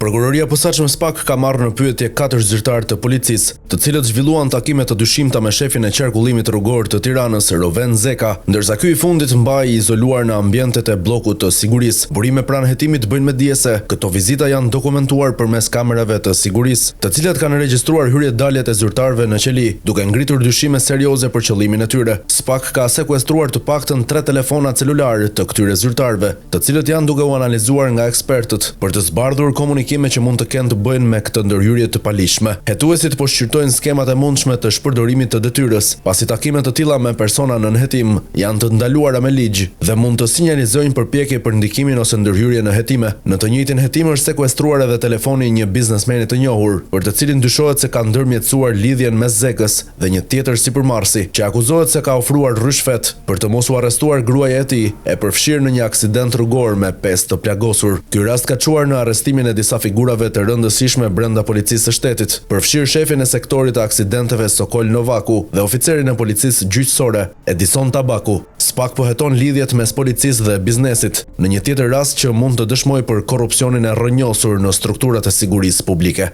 Prokuroria e posaçme SPAK ka marrë në pyetje 4 zyrtarë të policisë, të cilët zhvilluan takime të dyshimta me shefin e qarkullimit rrugor të Tiranës, Roven Zeka, ndërsa ky i fundit mbahej izoluar në ambientet e bllokut të sigurisë. Burime pranë hetimit bëjnë me dije se këto vizita janë dokumentuar përmes kamerave të sigurisë, të cilat kanë regjistruar hyrje-daljet e zyrtarëve në qeli, duke ngritur dyshime serioze për qëllimin e tyre. SPAK ka sekuestruar të paktën 3 telefona celular të këtyre zyrtarëve, të cilët janë duke u analizuar nga ekspertët për të zbardhur komunikime që mund të kenë të bëjnë me këtë ndërhyrje të palishme. Hetuesit po shqyrtojnë skemat e mundshme të shpërdorimit të detyrës, pasi takimet të tilla me persona nën hetim janë të ndaluara me ligj dhe mund të sinjalizojnë përpjekje për ndikimin ose ndërhyrje në hetime. Në të njëjtin hetim është sekuestruar edhe telefoni i një biznesmeni të njohur, për të cilin dyshohet se ka ndërmjetësuar lidhjen mes Zekës dhe një tjetër sipërmarrësi, që akuzohet se ka ofruar rishfet për të mos u arrestuar gruaja e tij, e përfshirë në një aksident rrugor me 5 të plagosur. Ky rast ka çuar në arrestimin e disa figurave të rëndësishme brenda policisë së shtetit, përfshirë shefin e sektorit të aksidenteve Sokol Novaku dhe oficerin e policisë gjyqësore Edison Tabaku. SPAK po heton lidhjet mes policisë dhe biznesit, në një tjetër rast që mund të dëshmojë për korrupsionin e rrënjosur në strukturat e sigurisë publike.